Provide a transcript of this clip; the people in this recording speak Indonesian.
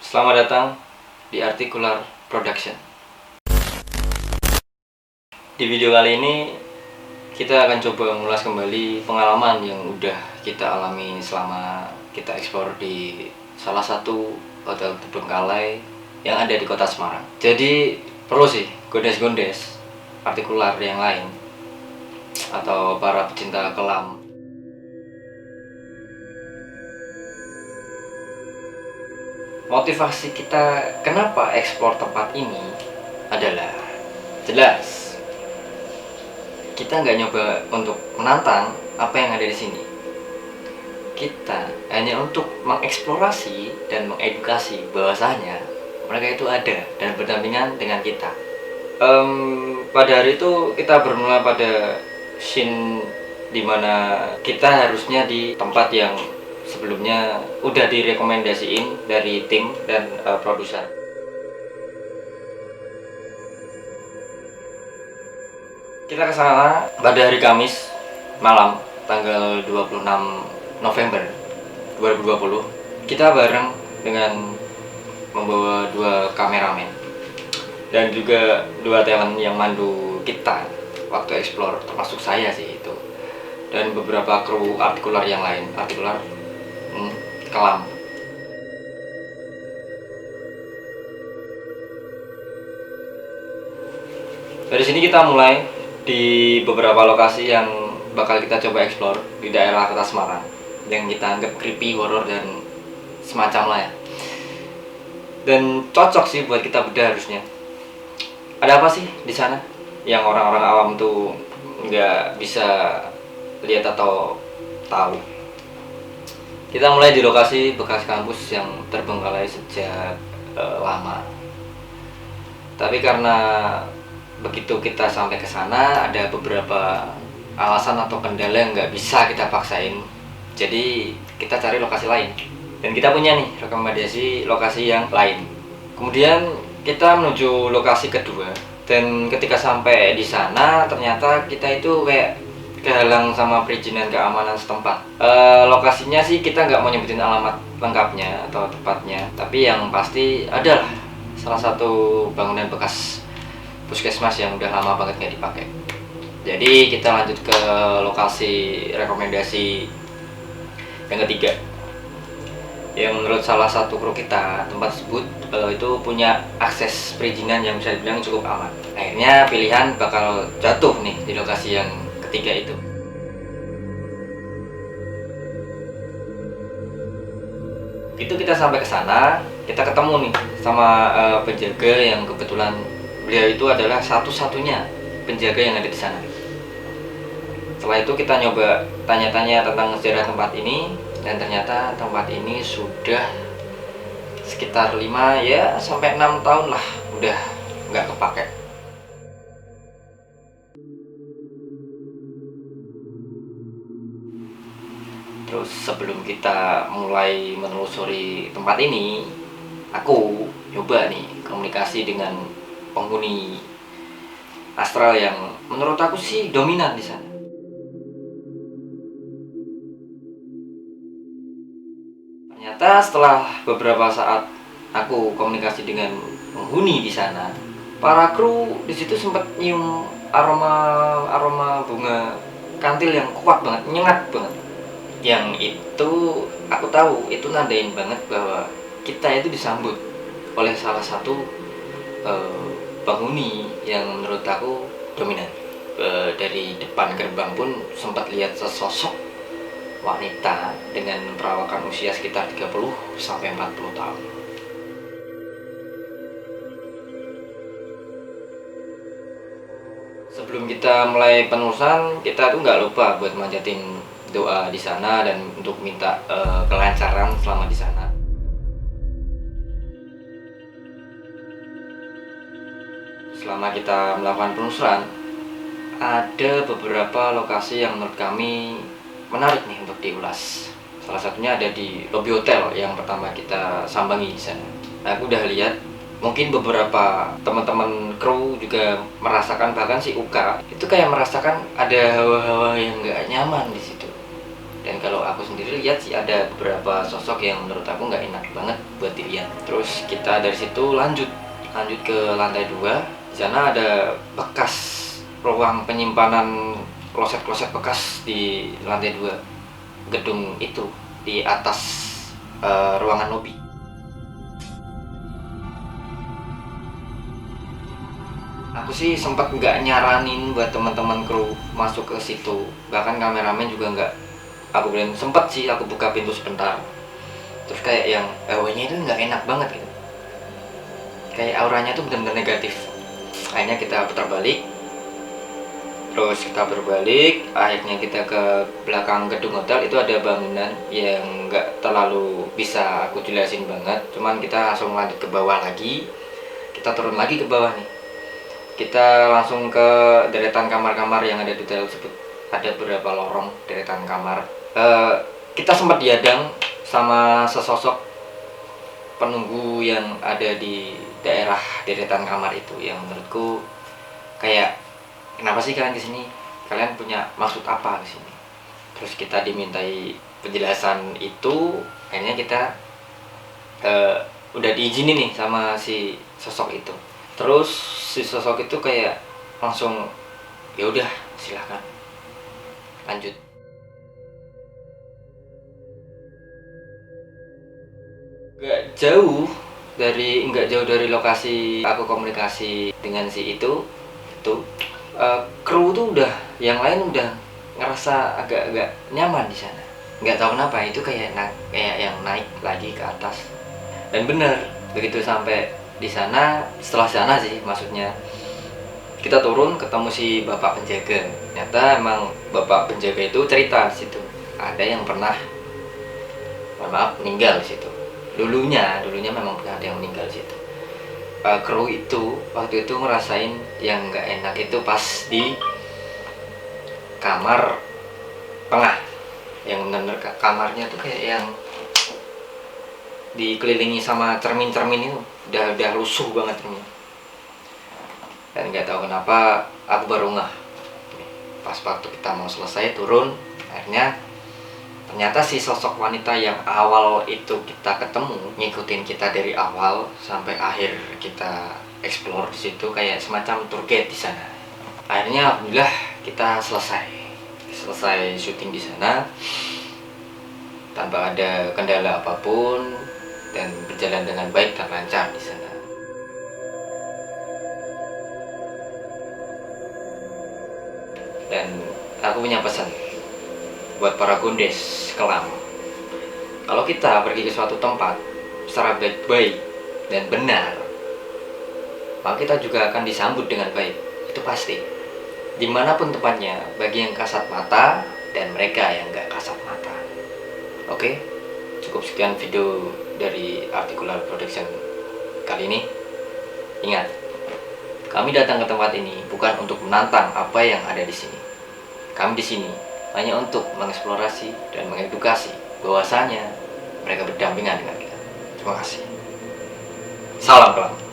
Selamat datang di Articular Production. Di video kali ini kita akan coba mengulas kembali pengalaman yang udah kita alami selama kita eksplor di salah satu hotel terbengkalai yang ada di kota Semarang. Jadi perlu sih gondes-gondes partikular yang lain atau para pecinta kelam. Motivasi kita kenapa eksplor tempat ini adalah jelas kita nggak nyoba untuk menantang apa yang ada di sini. Kita hanya untuk mengeksplorasi dan mengedukasi bahwasanya mereka itu ada dan berdampingan dengan kita. Pada hari itu kita bermula pada scene dimana kita harusnya di tempat yang sebelumnya udah direkomendasiin dari tim dan produser. Kita ke sana pada hari Kamis malam tanggal 26 November 2020. Kita bareng dengan membawa 2 kameramen dan juga 2 talent yang mandu kita waktu explore, termasuk saya sih itu, dan beberapa kru artikular yang lain. Artikular kelam. Dari sini kita mulai di beberapa lokasi yang bakal kita coba explore di daerah kota Semarang yang kita anggap creepy, horror dan semacam lah ya. Dan cocok sih buat kita bedah harusnya. Ada apa sih di sana yang orang-orang awam tuh nggak bisa lihat atau tahu? Kita mulai di lokasi bekas kampus yang terbengkalai sejak lama. Tapi karena begitu kita sampai ke sana ada beberapa alasan atau kendala yang nggak bisa kita paksain. Jadi kita cari lokasi lain. Dan kita punya nih rekomendasi lokasi yang lain. Kemudian kita menuju lokasi kedua. Dan ketika sampai di sana ternyata kita itu kayak kehalang sama perizinan keamanan setempat. Lokasinya sih kita nggak mau nyebutin alamat lengkapnya atau tepatnya, tapi yang pasti adalah salah satu bangunan bekas puskesmas yang udah lama banget nggak dipakai. Jadi kita lanjut ke lokasi rekomendasi yang ketiga, yang menurut salah satu kru kita tempat tersebut itu punya akses perizinan yang bisa dibilang cukup aman. Akhirnya pilihan bakal jatuh nih di lokasi yang ketiga itu. Itu kita sampai ke sana, kita ketemu nih sama penjaga yang kebetulan beliau itu adalah satu-satunya penjaga yang ada di sana. Setelah itu kita nyoba tanya-tanya tentang sejarah tempat ini, dan ternyata tempat ini sudah sekitar 5 ya sampai 6 tahun lah udah nggak kepake. Terus sebelum kita mulai menelusuri tempat ini, aku nyoba nih komunikasi dengan penghuni astral yang menurut aku sih dominan di sana. Ternyata setelah beberapa saat aku komunikasi dengan penghuni di sana, para kru di situ sempat nyium aroma bunga kantil yang kuat banget, nyengat banget. Yang itu aku tahu itu nandain banget bahwa kita itu disambut oleh salah satu penghuni yang menurut aku dominan. Dari depan gerbang pun sempat lihat sesosok wanita dengan perawakan usia sekitar 30 sampai 40 tahun. Sebelum kita mulai penelusuran, kita tuh nggak lupa buat manjatin doa di sana dan untuk minta kelancaran selama di sana. Selama kita melakukan penelusuran, ada beberapa lokasi yang menurut kami menarik nih untuk diulas. Salah satunya ada di lobi hotel yang pertama kita sambangi di sana. Nah, aku udah lihat mungkin beberapa teman-teman kru juga merasakan, bahkan si Uka itu kayak merasakan ada hawa-hawa yang nggak nyaman di situ. Dan kalau aku sendiri lihat sih ada beberapa sosok yang menurut aku nggak enak banget buat dilihat. Terus kita dari situ lanjut ke lantai 2. Di sana ada bekas ruang penyimpanan kloset-kloset bekas di lantai 2 gedung itu, di atas ruangan lobi. Aku sih sempat nggak nyaranin buat teman-teman kru masuk ke situ, bahkan kameramen juga nggak. Aku bilang sempet sih aku buka pintu sebentar, terus kayak yang awalnya itu nggak enak banget gitu, kayak auranya tuh benar-benar negatif. Akhirnya kita putar balik, terus kita berbalik, akhirnya kita ke belakang gedung hotel. Itu ada bangunan yang nggak terlalu bisa aku jelasin banget, cuman kita langsung lanjut ke bawah lagi. Kita turun lagi ke bawah nih, kita langsung ke deretan kamar-kamar yang ada di hotel tersebut. Ada beberapa lorong deretan kamar. Kita sempat dihadang sama sesosok penunggu yang ada di daerah deretan kamar itu, yang menurutku kayak, kenapa sih kalian kesini? Kalian punya maksud apa kesini? Terus kita dimintai penjelasan itu. Akhirnya kita udah diizinin nih sama si sosok itu. Terus si sosok itu kayak langsung, ya udah silahkan lanjut. Nggak jauh dari lokasi aku komunikasi dengan si itu kru tuh udah, yang lain udah ngerasa agak-agak nyaman di sana. Nggak tahu kenapa itu kayak yang naik lagi ke atas. Dan bener, begitu sampai di sana, setelah sana sih maksudnya, kita turun ketemu si bapak penjaga. Ternyata emang bapak penjaga itu cerita di situ ada yang pernah, mohon maaf, meninggal di situ. Dulunya memang pernah ada yang meninggal di situ. Kru itu waktu itu ngerasain yang nggak enak itu pas di kamar tengah, yang bener-bener kamarnya tuh kayak yang dikelilingi sama cermin-cermin itu, udah rusuh banget cermin. Dan nggak tahu kenapa aku baru ngeh pas waktu kita mau selesai turun. Akhirnya ternyata si sosok wanita yang awal itu kita ketemu, ngikutin kita dari awal sampai akhir kita explore di situ, kayak semacam tour guide di sana. Akhirnya alhamdulillah kita selesai syuting di sana tanpa ada kendala apapun dan berjalan dengan baik dan lancar di sana. Dan aku punya pesan buat para gondes kelam. Kalau kita pergi ke suatu tempat secara baik-baik dan benar, maka kita juga akan disambut dengan baik. Itu pasti. Dimanapun tempatnya, bagi yang kasat mata dan mereka yang gak kasat mata. Oke, cukup sekian video dari Articular Production kali ini. Ingat, kami datang ke tempat ini bukan untuk menantang apa yang ada di sini. Kami di sini hanya untuk mengeksplorasi dan mengedukasi bahwasanya mereka berdampingan dengan kita. Terima kasih. Salam kelam.